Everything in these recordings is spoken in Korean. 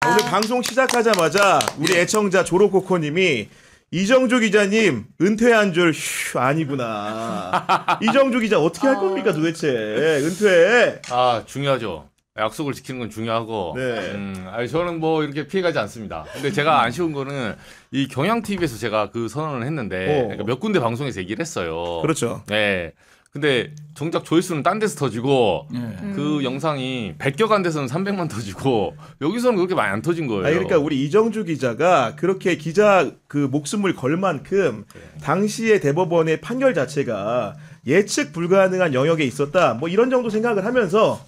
오늘 방송 시작하자마자 우리 애청자 조로코코님이 이정주 기자님 은퇴한 줄 아니구나. 이정주 기자 어떻게 할 겁니까 도대체? 은퇴. 아 중요하죠. 약속을 지키는 건 중요하고. 네. 아니, 저는 뭐 이렇게 피해가지 않습니다. 근데 제가 아쉬운 거는 이 경향 TV에서 제가 그 선언을 했는데 그러니까 몇 군데 방송에서 얘기를 했어요. 그렇죠. 네. 근데 정작 조회수는 딴 데서 터지고 그 영상이 100개 간 데서는 300만 터지고 여기서는 그렇게 많이 안 터진 거예요. 아니, 그러니까 우리 이정주 기자가 그렇게 기자 그 목숨을 걸 만큼 당시의 대법원의 판결 자체가 예측 불가능한 영역에 있었다. 뭐 이런 정도 생각을 하면서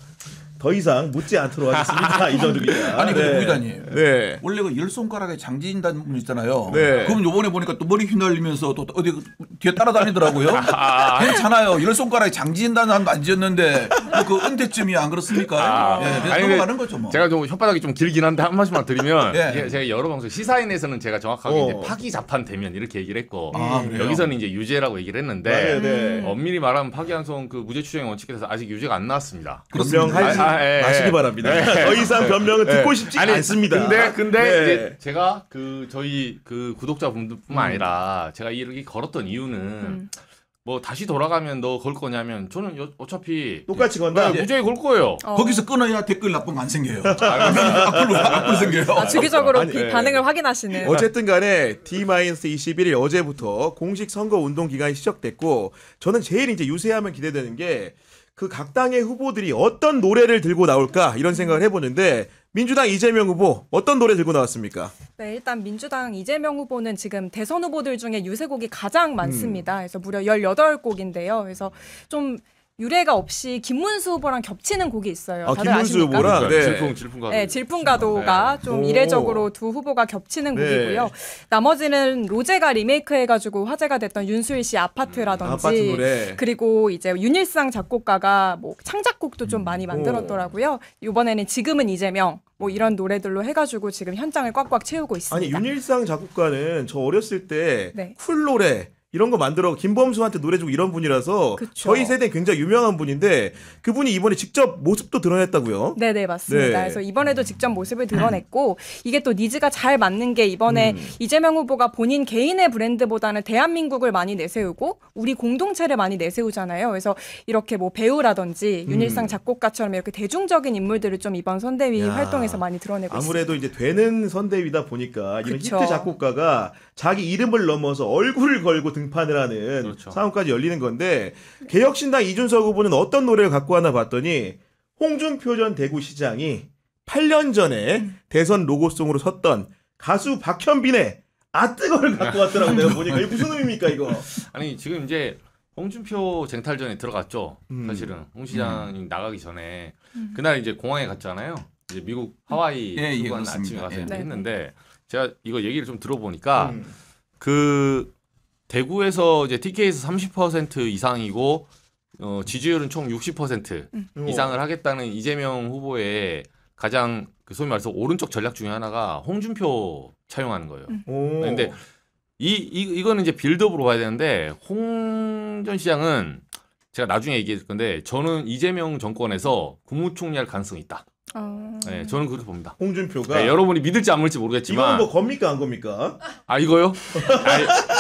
더 이상 묻지 않도록 하겠습니다. 이정주 기자. 아니 근데 부기자님. 네. 원래 그 열 손가락에 장지인다는 분 있잖아요. 네. 그럼 요번에 보니까 또 머리 휘날리면서 또 어디 뒤에 따라다니더라고요. 괜찮아요. 열 손가락에 장지인다는 한도 안 지었는데 그 은퇴쯤이 안 그렇습니까? 예, 그래서 넘어가는 거죠 뭐. 제가 좀 혓바닥이 좀 길긴 한데 한 말씀만 드리면 예. 제가 여러 방송 시사인에서는 제가 정확하게 이제 파기 자판 되면 이렇게 얘기를 했고 여기서는 이제 유죄라고 얘기를 했는데 네. 엄밀히 말하면 파기환송 그 무죄 추정의 원칙에 대해서 아직 유죄가 안 나왔습니다. 변명하지 마시기 바랍니다. 더 이상 변명은 듣고 싶지 않습니다. 근데 네. 이제 제가 그 저희 그 구독자분들뿐만 아니라 제가 이렇게 걸었던 이유는 뭐 다시 돌아가면 너 걸 거냐면 저는 어차피 똑같이 건다. 무죄히 걸 거예요. 거기서 끊어야 댓글 나쁜 거 안 생겨요. 악플 생겨요. 주기적으로 아니, 반응을 확인하시는. 어쨌든 간에 D-21일 어제부터 공식 선거 운동 기간이 시작됐고 저는 제일 이제 유세하면 기대되는 게 그 각 당의 후보들이 어떤 노래를 들고 나올까 이런 생각을 해보는데 민주당 이재명 후보 어떤 노래 들고 나왔습니까? 네, 일단 민주당 이재명 후보는 지금 대선 후보들 중에 유세곡이 가장 많습니다. 그래서 무려 18곡인데요. 그래서 좀 유례가 없이 김문수 후보랑 겹치는 곡이 있어요. 다들 김문수 아십니까? 후보랑 네. 질풍가도. 네, 질풍가도가 좀 이례적으로 두 후보가 겹치는 곡이고요. 나머지는 로제가 리메이크해가지고 화제가 됐던 윤수일 씨 아파트라든지 아파트 노래. 그리고 이제 윤일상 작곡가가 뭐 창작곡도 좀 많이 만들었더라고요. 이번에는 지금은 이재명 뭐 이런 노래들로 해가지고 지금 현장을 꽉꽉 채우고 있습니다. 아니 윤일상 작곡가는 저 어렸을 때 네. 쿨 노래 이런 거 만들어 김범수한테 노래 주고 이런 분이라서 그쵸. 저희 세대 굉장히 유명한 분인데 그분이 이번에 직접 모습도 드러냈다고요? 네네 맞습니다. 네. 그래서 이번에도 직접 모습을 드러냈고 이게 또 니즈가 잘 맞는 게 이번에 이재명 후보가 본인 개인의 브랜드보다는 대한민국을 많이 내세우고 우리 공동체를 많이 내세우잖아요. 그래서 이렇게 뭐 배우라든지 윤일상 작곡가처럼 이렇게 대중적인 인물들을 좀 이번 선대위 야, 활동에서 많이 드러내고 아무래도 이제 되는 선대위다 보니까 이런 그쵸. 히트 작곡가가 자기 이름을 넘어서 얼굴을 걸고 등판을 하는 그렇죠. 상황까지 열리는 건데 개혁신당 이준석 후보는 어떤 노래를 갖고 왔나 봤더니 홍준표 전 대구시장이 8년 전에 대선 로고송으로 섰던 가수 박현빈의 아뜨거를 갖고 왔더라고요. 내가 보니까 이게 무슨 의미입니까 이거? 아니 지금 이제 홍준표 쟁탈전에 들어갔죠. 사실은 홍 시장이 나가기 전에 그날 이제 공항에 갔잖아요. 이제 미국 하와이 출국한 아침에 가서 이제 했는데 제가 이거 얘기를 좀 들어보니까 그 대구에서 이제 TK에서 30% 이상이고 지지율은 총 60% 이상을 하겠다는 이재명 후보의 가장 그 소위 말해서 오른쪽 전략 중에 하나가 홍준표 차용하는 거예요. 근데 이거는 이제 빌드업으로 봐야 되는데 홍 전 시장은 제가 나중에 얘기할 건데 저는 이재명 정권에서 국무총리할 가능성이 있다. 네, 저는 그렇게 봅니다. 홍준표가 네, 여러분이 믿을지 안 믿을지 이건 모르겠지만 뭐 겁니까 안 겁니까? 아 이거요?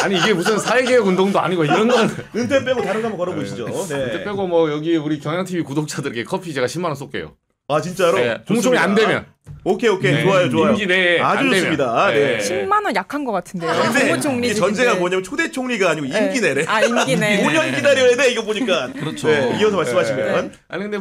아니 이게 무슨 사회개혁 운동도 아니고 이런 건 은퇴 빼고 다른 거 한번 걸어보시죠. 그때 빼고 뭐 여기 우리 경향TV 구독자들에게 커피 제가 10만 원 쏠게요. 아 진짜로? 네, 국무총리 안 되면. 오케이 네, 좋아요. 임기 내에 아주 안 되면. 좋습니다. 네. 10만 원 약한 것 같은데요. 근데 국무총리 이게 전제가 뭐냐면 초대 총리가 아니고 임기 내래. 아 임기내. 5년 기다려야 돼 이거 보니까. 그렇죠. 네, 이어서 말씀하시면. 아니 근데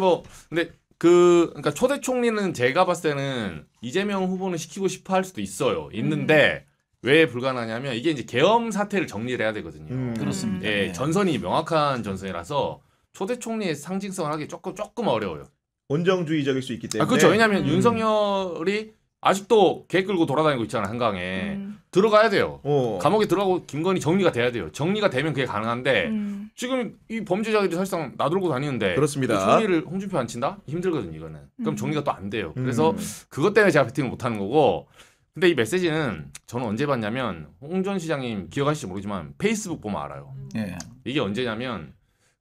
그러니까 초대 총리는 제가 봤을 때는 이재명 후보는 시키고 싶어 할 수도 있어요. 있는데 왜 불가능하냐면 이게 이제 계엄 사태를 정리를 해야 되거든요. 그렇습니다. 예, 네. 전선이 명확한 전선이라서 초대 총리의 상징성을 하기 조금 어려워요. 원정주의적일 수 있기 때문에. 그렇죠. 왜냐하면 윤석열이 아직도 개 끌고 돌아다니고 있잖아요 한강에. 들어가야 돼요. 감옥에 들어가고 김건희 정리가 돼야 돼요. 정리가 되면 그게 가능한데 지금 이 범죄자들이 사실상 나돌고 다니는데 그렇습니다. 총리를 홍준표 안 친다? 힘들거든요 이거는. 그럼 정리가 또 안 돼요. 그래서 그것 때문에 제가 배팅을 못하는 거고. 근데 이 메시지는 저는 언제 봤냐면 홍 전 시장님 기억하실지 모르지만 페이스북 보면 알아요. 예. 이게 언제냐면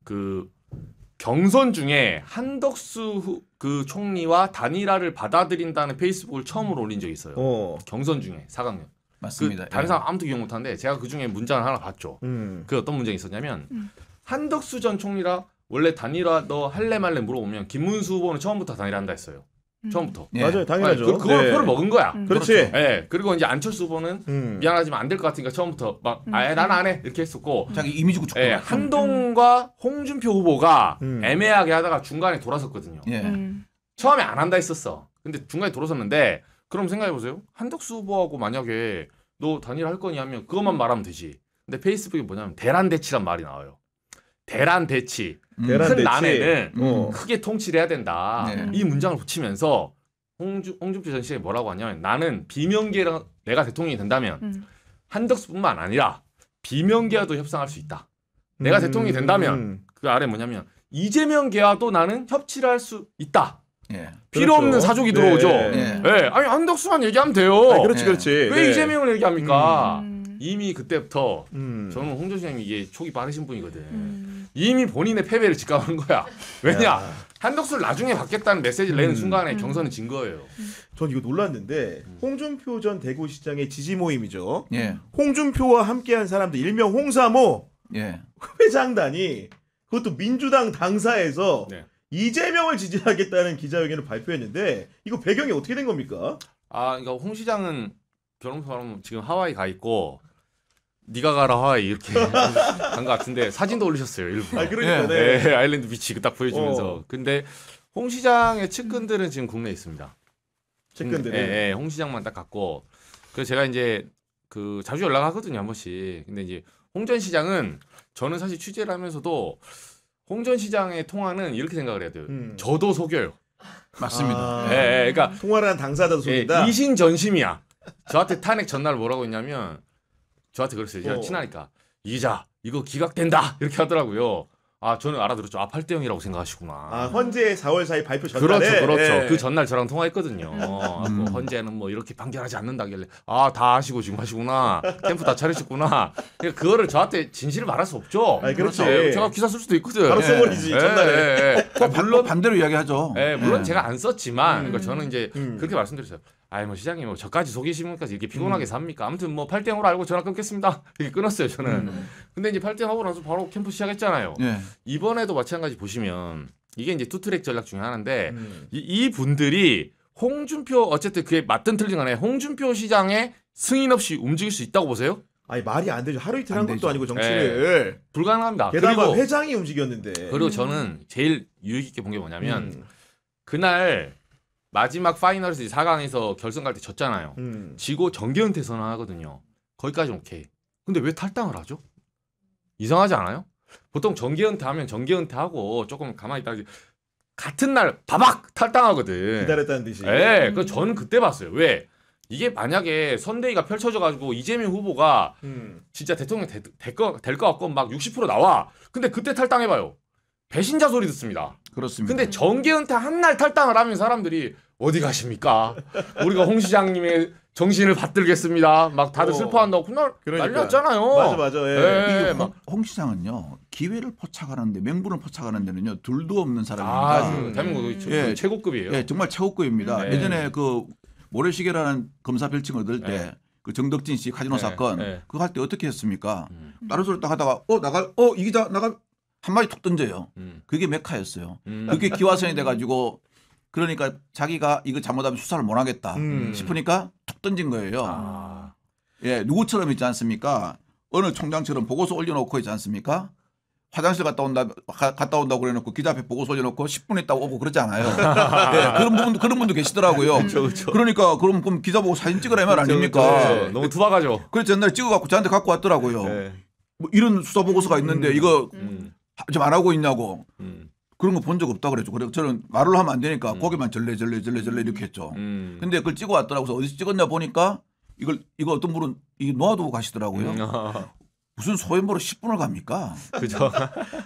그 경선 중에 한덕수 그 총리와 단일화를 받아들인다는 페이스북을 처음으로 올린 적이 있어요. 경선 중에 4강년. 맞습니다. 그 다른 사람 아무도 기억 못하는데 제가 그 중에 문장을 하나 봤죠. 그 어떤 문장이 있었냐면 한덕수 전 총리랑 원래 단일화 너 할래 말래 물어보면 김문수 후보는 처음부터 단일화한다 했어요. 처음부터. 예. 맞아요, 당연하죠. 그걸 네. 표를 먹은 거야. 그렇지. 예. 그리고 이제 안철수 후보는 미안하지만 안 될 것 같으니까 처음부터 막 나는 안 해 이렇게 했었고. 자기 이미지 구축. 예. 한동훈과 홍준표 후보가 애매하게 하다가 중간에 돌아섰거든요. 예. 처음에 안 한다 했었어. 근데 중간에 돌아섰는데 그럼 생각해 보세요. 한덕수 후보하고 만약에 너 단일화 할 거니 하면 그것만 말하면 되지. 근데 페이스북에 뭐냐면 대란대치란 말이 나와요. 대란대치. 큰 난에는 크게 통치를 해야 된다. 네. 이 문장을 붙이면서 홍준표 전 시장이 뭐라고 하냐면 나는 비명계랑 내가 대통령이 된다면 한덕수뿐만 아니라 비명계와도 협상할 수 있다. 내가 대통령이 된다면 그 아래 뭐냐면 이재명계와도 나는 협치를 할 수 있다. 예. 필요 그렇죠. 없는 사족이 들어오죠. 네. 네. 아니 한덕수만 얘기하면 돼요. 아, 그렇지, 네. 그렇지. 왜 네. 이재명을 얘기합니까? 이미 그때부터 저는 홍 전 시장이 이게 촉이 빠르신 분이거든. 이미 본인의 패배를 직감한 거야. 왜냐? 한덕수를 나중에 받겠다는 메시지를 내는 순간에 경선은 진 거예요. 전 이거 놀랐는데 홍준표 전 대구시장의 지지 모임이죠. 예. 홍준표와 함께한 사람들 일명 홍사모 예. 회장단이 그것도 민주당 당사에서 네. 이재명을 지지하겠다는 기자회견을 발표했는데 이거 배경이 어떻게 된 겁니까? 아, 그러니까 홍 시장은 결혼하면 지금 하와이 가 있고 네가 가라 하와이 이렇게 간 것 같은데 사진도 올리셨어요 일부러. 아, 그러니까 네. 네, 아일랜드 비치 딱 보여주면서. 근데 홍 시장의 측근들은 지금 국내에 있습니다. 측근들은. 예, 홍 시장만 딱 갔고. 그래서 제가 이제 그 자주 연락하거든요 한 번씩. 근데 이제 홍 전 시장은 저는 사실 취재를 하면서도 홍 전 시장의 통화는 이렇게 생각을 해야 돼요. 저도 속여요. 맞습니다. 예, 그러니까 통화를 한 당사자도 속인다. 이신전심이야. 저한테 탄핵 전날 뭐라고 했냐면 저한테 그랬어요. 제가 친하니까 이 기자 이거 기각된다 이렇게 하더라고요. 아 저는 알아들었죠. 아 8대0이라고 생각하시구나. 아 헌재 4월 4일 발표 전날에. 그렇죠. 네. 그 전날 저랑 통화했거든요. 그 헌재는 뭐 이렇게 판결하지 않는다길래 아 다 아시고 지금 하시구나. 캠프 다 차리셨구나. 그러니까 그거를 저한테 진실을 말할 수 없죠. 아니, 그렇지. 제가 기사 쓸 수도 있거든. 바로 써버리지 전날에. 물론 반대로 이야기하죠. 물론 제가 안 썼지만 그러니까 저는 이제 그렇게 말씀드렸어요. 아이 뭐 시장님 뭐 저까지 속이시면까 이렇게 피곤하게 삽니까? 아무튼 뭐 8대0으로 알고 전화 끊겠습니다. 이렇게 끊었어요 저는. 근데 이제 8대0 하고 나서 바로 캠프 시작했잖아요. 예. 이번에도 마찬가지 보시면 이게 이제 투트랙 전략 중에 하나인데 이 분들이 홍준표 어쨌든 그게 맞든 틀린 간에 홍준표 시장의 승인 없이 움직일 수 있다고 보세요? 아니 말이 안 되죠. 하루 이틀 한 안 것도 되죠. 아니고 정치를. 불가능합니다. 게다가 그리고 회장이 움직였는데. 그리고 저는 제일 유익 있게 본 게 뭐냐면 그날 마지막 파이널에서 4강에서 결승 갈 때 졌잖아요. 지고 정계은퇴 선언하거든요. 거기까지 오케이. 근데 왜 탈당을 하죠? 이상하지 않아요? 보통 정계은퇴하면 정계은퇴하고 조금 가만히 있다가 같은 날 바박 탈당하거든. 기다렸다는 듯이. 네, 그 저는 그때 봤어요. 왜? 이게 만약에 선대위가 펼쳐져가지고 이재명 후보가 진짜 대통령 될 것 같고 막 60% 나와. 근데 그때 탈당해봐요. 배신자 소리 듣습니다. 그렇습니다. 근데 정계은퇴 한 날 탈당을 하면 사람들이 어디 가십니까? 우리가 홍 시장님의 정신을 받들겠습니다. 막 다들 슬퍼한다고 그날 그러니까. 난리 났잖아요. 맞아. 예. 예, 이게 막 홍 시장은요 기회를 포착하는데 명분을 포착하는 데는요 둘도 없는 사람입니다. 대한민국 예. 최고급이에요. 예, 정말 최고급입니다. 네. 예전에 그 모래시계라는 검사 별칭을 얻을 때 네. 그 정덕진 씨 카지노 사건 네. 그거 할 때 어떻게 했습니까? 다른 소리 딱 하다가 이 기자 나가 한 마디 툭 던져요. 그게 메카였어요. 그게 기화선이 돼가지고 그러니까 자기가 이거 잘못하면 수사를 못 하겠다 싶으니까 툭 던진 거예요. 예, 누구처럼 있지 않습니까? 어느 총장처럼 보고서 올려놓고 있지 않습니까? 화장실 갔다 온다고 그래놓고 기자 앞에 보고서 올려놓고 10분 있다가 오고 그러지 않아요. 예, 그런 분도 계시더라고요. 그렇죠. 그러니까 그럼 기자 보고 사진 찍으라 이 말 아닙니까? 네, 너무 투박하죠. 그래서 옛날에 찍어갖고 저한테 갖고 왔더라고요. 네. 뭐 이런 수사 보고서가 있는데 이거 좀 안 하고 있냐고. 음. 그런 거 본 적 없다 그랬죠. 그래서 저는 말을 하면 안 되니까 고개만 절레 이렇게 했죠. 근데 그걸 찍어 왔더라고요. 어디서 찍었냐 보니까 이거 어떤 분은 이게 놓아두고 가시더라고요. 무슨 소인보로 10분을 갑니까? 그죠.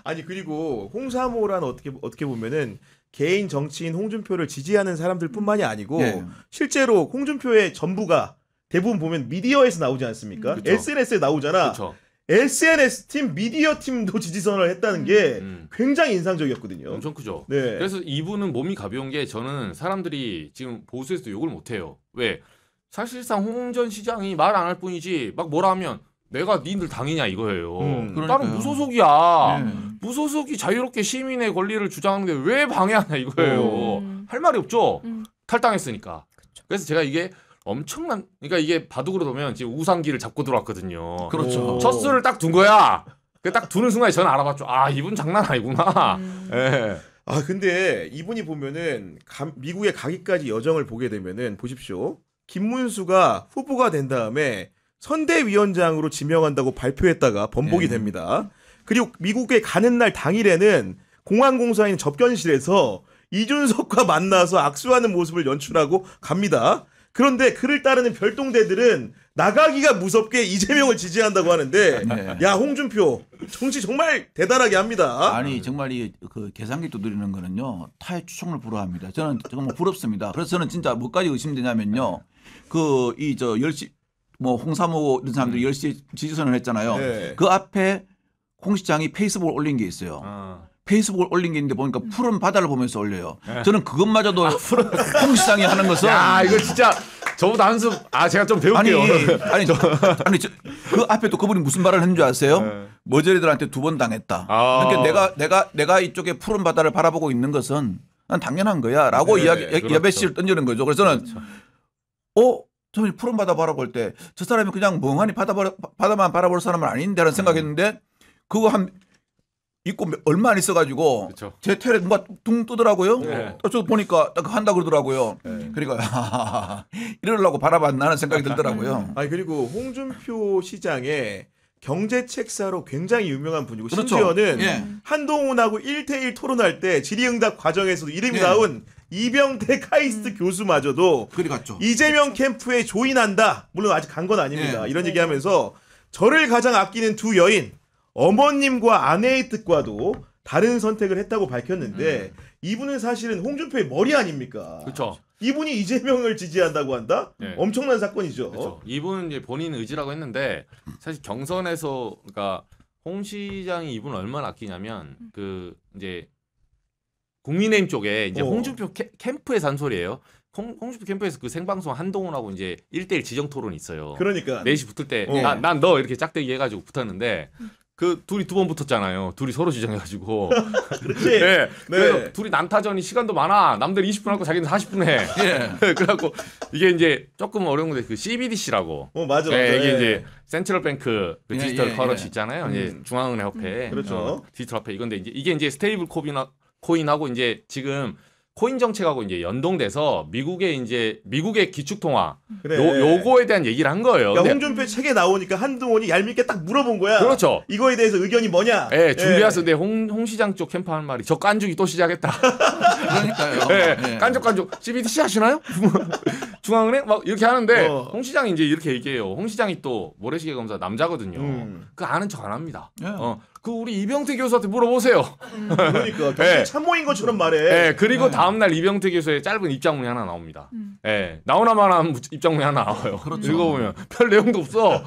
아니 그리고 홍사모란 어떻게 보면은 개인 정치인 홍준표를 지지하는 사람들뿐만이 아니고 예. 실제로 홍준표의 전부가 대부분 보면 미디어에서 나오지 않습니까? 그쵸. SNS에 나오잖아. 그렇죠. SNS 팀, 미디어 팀도 지지선을 했다는 게 굉장히 인상적이었거든요. 엄청 크죠. 네. 그래서 이분은 몸이 가벼운 게 저는 사람들이 지금 보수에서도 욕을 못 해요. 왜? 사실상 홍 전 시장이 말 안 할 뿐이지 막 뭐라 하면 내가 니들 당이냐 이거예요. 나는 무소속이야. 무소속이 자유롭게 시민의 권리를 주장하는 게 왜 방해하냐 이거예요. 할 말이 없죠. 탈당했으니까. 그래서 제가 이게 엄청난, 그러니까 이게 바둑으로 보면 지금 우상기를 잡고 들어왔거든요. 그렇죠. 첫 수를 딱 둔 거야. 딱 두는 순간에 저는 알아봤죠. 아, 이분 장난 아니구나. 예. 아 근데 이분이 보면은 미국에 가기까지 여정을 보게 되면은 보십시오. 김문수가 후보가 된 다음에 선대위원장으로 지명한다고 발표했다가 번복이 됩니다. 그리고 미국에 가는 날 당일에는 공항공사인 접견실에서 이준석과 만나서 악수하는 모습을 연출하고 갑니다. 그런데 그를 따르는 별동대들은 나가기가 무섭게 이재명을 지지한다고 하는데 야 홍준표 정치 정말 대단하게 합니다. 아니 정말 그 계산기 두드리는 거는요 타의 추종을 불허합니다. 저는 정말 부럽습니다. 그래서 저는 진짜 뭐까지 의심되냐면요 그 이 저 10시 뭐 홍사모 이런 사람들이 10시 지지선을 했잖아요. 네. 그 앞에 홍 시장이 페이스북을 올린 게 있어요. 페이스북을 올린 게 있는데 보니까 푸른 바다를 보면서 올려요. 저는 그것마저도 홍 시장이 하는 것은 야, 이거 진짜 저보다 한숨. 아, 제가 좀 배울게요. 아니 그 앞에 또 그분이 무슨 말을 했는 줄 아세요? 머저리들한테 2번 당했다. 그러니까 내가 이쪽에 푸른 바다를 바라보고 있는 것은 난 당연한 거야라고 야베씨를 던지는 거죠. 그래서 저는 저는 푸른 바다 바라볼 때 저 사람이 그냥 멍하니 바다만 바라볼 사람은 아닌데라는 생각했는데 그거 있고 얼마 안 있어가지고 그쵸. 제 텔에 누가 둥 뜨더라고요. 네. 저 보니까 딱 한다 그러더라고요. 그러니까 이러려고 바라봤나는 생각이 들더라고요. 아니 그리고 홍준표 시장의 경제 책사로 굉장히 유명한 분이고 그렇죠. 심지어는 한동훈하고 1대1 토론할 때 질의응답 과정에서도 이름이 나온 이병태 카이스트 교수마저도 그리 갔죠. 이재명 캠프에 조인한다. 물론 아직 간 건 아닙니다. 이런 얘기하면서 저를 가장 아끼는 두 여인 어머님과 아내의 뜻과도 다른 선택을 했다고 밝혔는데 이분은 사실은 홍준표의 머리 아닙니까? 그렇죠. 이분이 이재명을 지지한다고 한다? 네. 엄청난 사건이죠. 그렇죠. 이분은 이제 본인 의지라고 했는데 사실 경선에서 그러니까 홍 시장이 이분을 얼마나 아끼냐면 그 이제 국민의힘 쪽에 이제 홍준표 캠프에서 한 소리예요. 홍준표 캠프에서 그 생방송 한동훈하고 이제 1대1 지정 토론이 있어요. 그러니까 4시 붙을 때 난 너 이렇게 짝대기 해가지고 붙었는데 그 둘이 2번 붙었잖아요. 둘이 서로 지정해가지고. 그렇지. 네. 그래서 둘이 난타전이 시간도 많아. 남들 20분 하고 자기는 40분 해. 그래갖고 이게 이제 조금 어려운 건데 그 CBDC라고. 맞아. 네, 이게 이제 센트럴 뱅크 그 디지털 커런시 있잖아요. 이제 중앙은행 화폐. 그렇죠. 디지털 화폐 이건데 이게 이제 스테이블 코인하고 이제 지금 코인 정책하고 이제 연동돼서 미국의 기축통화 요거에 대한 얘기를 한 거예요. 그러니까 홍준표 책에 나오니까 한동훈이 얄밉게 딱 물어본 거야. 그렇죠. 이거에 대해서 의견이 뭐냐? 네, 준비해서 근데 홍 시장 쪽 캠프 하는 말이 저 깐죽이 또 시작했다. 그러니까요. 네, 깐죽 CBDC 하시나요? 중앙은행 막 이렇게 하는데 홍 시장이 이제 이렇게 얘기해요. 홍 시장이 또 모래시계 검사 남자거든요. 그 아는 척 안 합니다. 그 우리 이병태 교수한테 물어보세요. 그러니까 경찰 참모인 것처럼 말해. 네, 그리고 다음날 이병태 교수의 짧은 입장문이 하나 나옵니다. 네, 나오나마나 입장문이 하나 나와요. 그렇죠. 읽어보면 별 내용도 없어.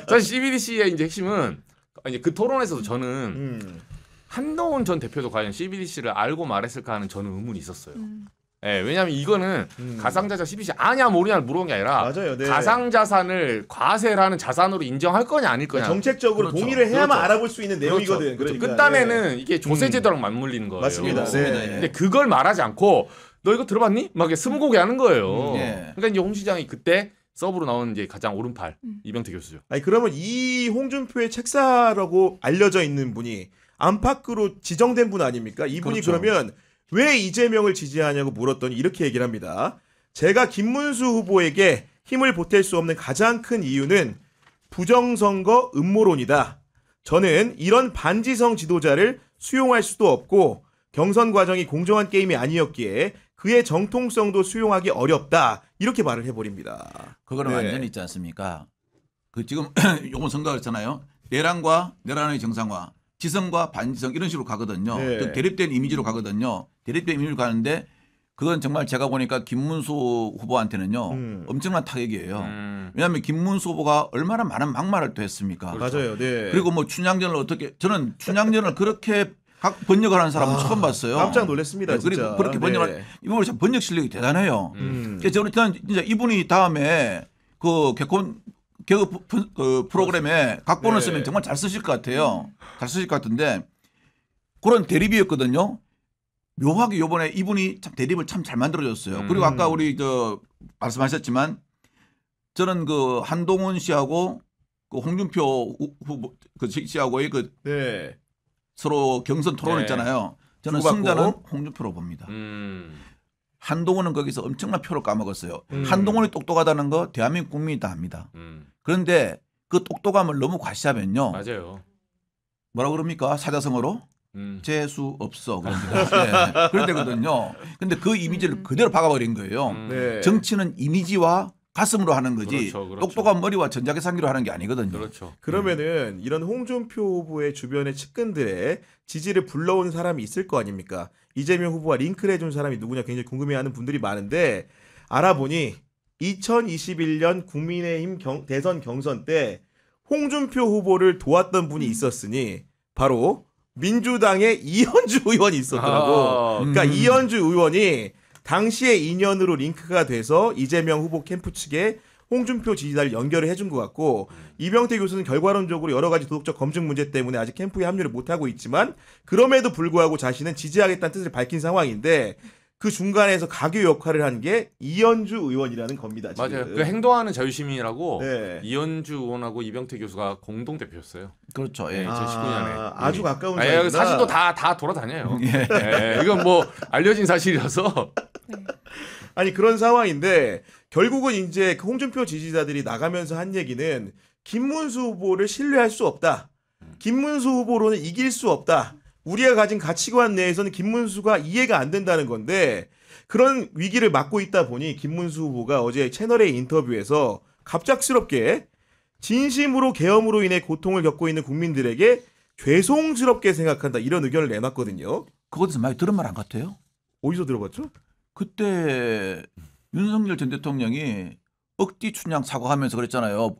사실 CBDC의 이제 핵심은 이제 그 토론에서도 저는 한동훈 전 대표도 과연 CBDC를 알고 말했을까 하는 저는 의문이 있었어요. 네, 왜냐하면 이거는 가상자산 CBDC 아냐 모르냐를 물어본 게 아니라 맞아요, 네. 가상자산을 과세를 하는 자산으로 인정할 거냐 아닐 거냐. 정책적으로 그렇죠. 동의를 해야만 그렇죠. 알아볼 수 있는 내용이거든. 그렇죠. 그러니까. 끝단에는 이게 조세제도랑 맞물리는 거예요. 맞습니다. 맞습니다. 네. 근데 그걸 말하지 않고 너 이거 들어봤니? 막 이렇게 스무고개 하는 거예요. 예. 그러니까 이제 홍 시장이 그때 서브로 나온 이제 가장 오른팔 이병태 교수죠. 아니 그러면 이 홍준표의 책사라고 알려져 있는 분이 안팎으로 지정된 분 아닙니까? 이분이 그렇죠. 그러면 왜 이재명을 지지하냐고 물었더니 이렇게 얘기를 합니다. 제가 김문수 후보에게 힘을 보탤 수 없는 가장 큰 이유는 부정선거 음모론이다. 저는 이런 반지성 지도자를 수용할 수도 없고 경선 과정이 공정한 게임이 아니었기에 그의 정통성도 수용하기 어렵다. 이렇게 말을 해버립니다. 그거는 네. 완전히 있지 않습니까? 그 지금 요번 선거가 있잖아요. 내란의 정상화, 지성과 반지성 이런 식으로 가거든요. 네. 또 대립된 이미지로 가거든요. 대립된 이미지로 가는데 그건 정말 제가 보니까 김문수 후보한테는요 엄청난 타격이에요. 왜냐하면 김문수 후보가 얼마나 많은 막말을 또 했습니까? 맞아요. 네. 그리고 뭐 춘향전을 어떻게 저는 춘향전을 그렇게 각 번역을 하는 사람은 처음 봤어요. 깜짝 놀랐습니다. 네, 진짜. 그리고 그렇게 번역을 이분이 참 번역 실력이 대단해요. 그래서 저는 진짜 이분이 다음에 그 개그 프로그램에 각본을 네. 쓰면 정말 잘 쓰실 것 같아요. 잘 쓰실 것 같은데 그런 대립이었거든요. 묘하게 요번에 이분이 참 대립을 참 잘 만들어줬어요. 그리고 아까 우리 말씀하셨지만 저는 그 한동훈 씨하고 그 홍준표 후보 그 씨하고의 그 네. 서로 경선 토론 네. 있잖아요. 저는 주고받고. 승자는 홍준표로 봅니다. 한동훈은 거기서 엄청난 표를 까먹었어요. 한동훈이 똑똑하다는 거 대한민국 국민이 다 압니다. 그런데 그 똑똑함을 너무 과시하면요. 맞아요. 뭐라 그럽니까? 사자성어로? 재수 없어. 그럽니다. 네. 그런 데거든요. 근데 그 이미지를 그대로 박아버린 거예요. 네. 정치는 이미지와 가슴으로 하는 거지 그렇죠. 똑똑한 머리와 전자계산기로 하는 게 아니거든요. 그렇죠. 그러면은 이런 홍준표 후보의 주변의 측근들의 지지를 불러온 사람이 있을 거 아닙니까? 이재명 후보와 링크를 해준 사람이 누구냐 굉장히 궁금해하는 분들이 많은데 알아보니 2021년 국민의힘 대선 경선 때 홍준표 후보를 도왔던 분이 있었으니 바로 민주당의 이현주 의원이 있었더라고. 그러니까 이현주 의원이 당시의 인연으로 링크가 돼서 이재명 후보 캠프 측에 홍준표 지지자를 연결을 해준 것 같고 이병태 교수는 결과론적으로 여러 가지 도덕적 검증 문제 때문에 아직 캠프에 합류를 못하고 있지만 그럼에도 불구하고 자신은 지지하겠다는 뜻을 밝힌 상황인데 그 중간에서 가교 역할을 한 게 이현주 의원이라는 겁니다. 지금. 맞아요. 그 행동하는 자유시민이라고 네. 이현주 의원하고 이병태 교수가 공동 대표였어요. 그렇죠. 예. 2019년에. 아주 가까운 예, 사이구나. 사실도 다 돌아다녀요. 예, 이건 뭐 알려진 사실이라서. 아니 그런 상황인데 결국은 이제 그 홍준표 지지자들이 나가면서 한 얘기는 김문수 후보를 신뢰할 수 없다. 김문수 후보로는 이길 수 없다. 우리가 가진 가치관 내에서는 김문수가 이해가 안 된다는 건데 그런 위기를 맞고 있다 보니 김문수 후보가 어제 채널A 인터뷰에서 갑작스럽게 진심으로 계엄으로 인해 고통을 겪고 있는 국민들에게 죄송스럽게 생각한다 이런 의견을 내놨거든요. 그것은 많이 들은 말 안 같아요? 어디서 들어봤죠? 그때 윤석열 전 대통령이 억지 춘향 사과하면서 그랬잖아요.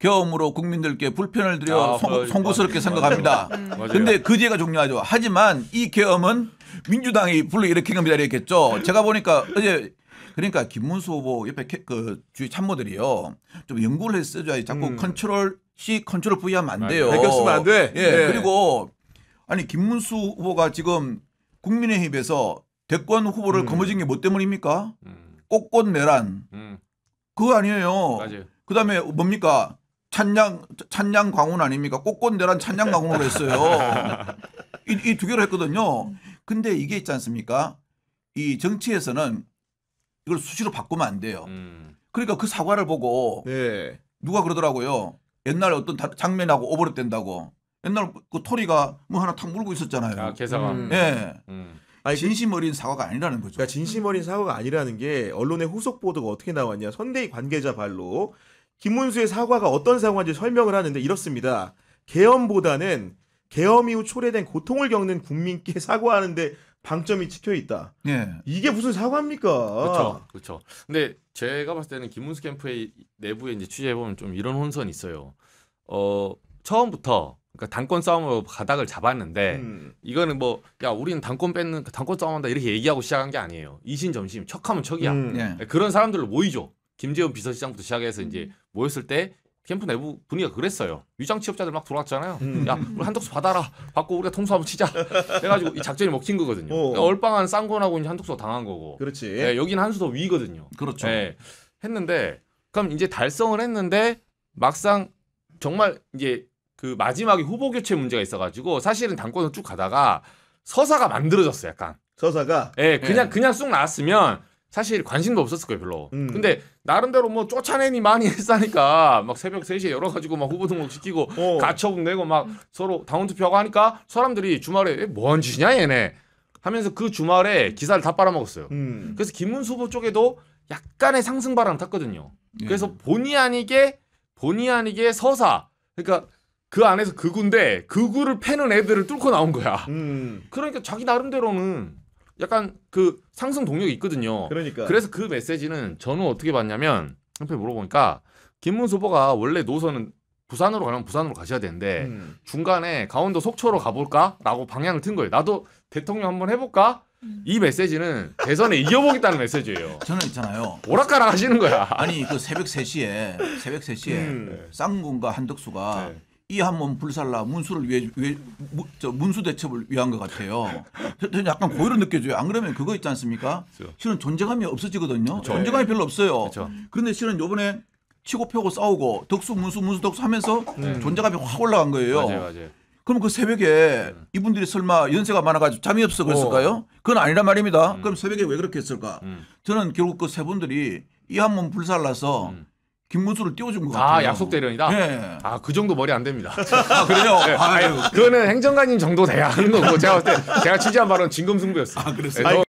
계엄으로 국민들께 불편을 드려 송구스럽게 생각합니다. 그런데 그 뒤가 중요하죠. 하지만 이 계엄은 민주당이 불러일으킨 겁니다. 이랬겠죠. 제가 보니까 어제 그러니까 김문수 후보 옆에 그 주위 참모들이요. 좀 연구를 했어야지. 자꾸 컨트롤 C, 컨트롤 V 하면 안 돼요. 배경 쓰면 안 돼. 예. 네. 그리고 아니 김문수 후보가 지금 국민의힘에서 대권 후보를 거머쥔 게 뭐 때문입니까? 꽃꽃 내란. 그거 아니에요. 맞아요. 그다음에 뭡니까? 찬양 광운 아닙니까? 꽃꽃 내란 찬양 광운으로 했어요. 이 두 개로 했거든요. 근데 이게 있지 않습니까? 이 정치에서는 이걸 수시로 바꾸면 안 돼요. 그러니까 그 사과를 보고 네. 누가 그러더라고요. 옛날에 어떤 장면하고 오버랩된다고. 옛날 그 토리가 뭐 하나 탁 물고 있었잖아요. 아, 개사가. 예. 아니, 진심 어린 사과가 아니라는 거죠. 그러니까 진심 어린 사과가 아니라는 게 언론의 후속 보도가 어떻게 나왔냐. 선대위 관계자 발로 김문수의 사과가 어떤 사과인지 설명을 하는데 이렇습니다. 계엄보다는 계엄 이후 초래된 고통을 겪는 국민께 사과하는데 방점이 찍혀 있다. 예. 이게 무슨 사과입니까? 그렇죠. 근데 제가 봤을 때는 김문수 캠프의 내부에 이제 취재해 보면 좀 이런 혼선이 있어요. 처음부터 그러니까 당권 싸움으로 가닥을 잡았는데 이거는 뭐 야 우리는 당권 싸움한다 이렇게 얘기하고 시작한 게 아니에요. 이신점심 척하면 척이야. 예. 그런 사람들로 모이죠. 김재원 비서실장부터 시작해서 이제 모였을 때 캠프 내부 분위기가 그랬어요. 위장 취업자들 막 돌아왔잖아요. 야 우리 한독수 받아라. 받고 우리가 통수 한번 치자. 해가지고 이 작전이 먹힌 거거든요. 그러니까 얼빵한 쌍권하고 이제 한독수가 당한 거고. 그렇지. 예, 여기는 한 수 더 위거든요. 그렇죠. 예, 했는데 그럼 이제 달성을 했는데 막상 정말 이제 그 마지막에 후보 교체 문제가 있어가지고 사실은 당권을 쭉 가다가 서사가 만들어졌어요. 약간. 서사가. 예, 그냥 쑥 나왔으면 사실 관심도 없었을 거예요, 별로. 근데 나름대로 뭐 쫓아내니 많이 했으니까 막 새벽 3시에 열어가지고 막 후보 등록 시키고 가처분 내고 막 서로 당원 투표하고 하니까 사람들이 주말에 뭐한 짓이냐 얘네 하면서 그 주말에 기사를 다 빨아먹었어요. 그래서 김문수 후보 쪽에도 약간의 상승 바람 탔거든요. 그래서 본의 아니게 서사 그러니까 그 안에서 극우인데 극우를 패는 애들을 뚫고 나온 거야. 그러니까 자기 나름대로는 약간 그 상승 동력이 있거든요. 그러니까. 그래서 그 메시지는 저는 어떻게 봤냐면 한편 물어보니까 김문수 후보가 원래 노선은 부산으로 가려면 부산으로 가셔야 되는데 중간에 강원도 속초로 가볼까라고 방향을 튼 거예요. 나도 대통령 한번 해볼까? 이 메시지는 대선에 이겨보겠다는 메시지예요. 저는 있잖아요. 오락가락 하시는 거야. 아니 그 새벽 3시에 쌍군과 한덕수가 이한몸 불살라 문수를 위해 문수 대첩을 위한 것 같아요. 저는 약간 고의로 느껴져요. 안 그러면 그거 있지 않습니까? 그렇죠. 실은 존재감이 없어지거든요. 존재감이 별로 없어요. 그렇죠. 그런데 실은 요번에 치고 펴고 싸우고 덕수 문수 덕수 하면서 존재감이 확 올라간 거예요. 맞아요. 그럼 그 새벽에 이분들이 설마 연세가 많아가지고 잠이 없어 그랬을까요? 그건 아니란 말입니다. 그럼 새벽에 왜 그렇게 했을까? 저는 결국 그 세 분들이 이한몸 불살라서 김문수를 띄워준 것 같아요. 아, 약속 대련이다? 네. 아, 그 정도 머리 안 됩니다. 아, 그래요? 네. 아유. 그거는 행정관님 정도 돼야 하는 거고, 제가 봤을 때 제가 취재한 바로는 진검승부였어요. 아, 그랬어요? 네,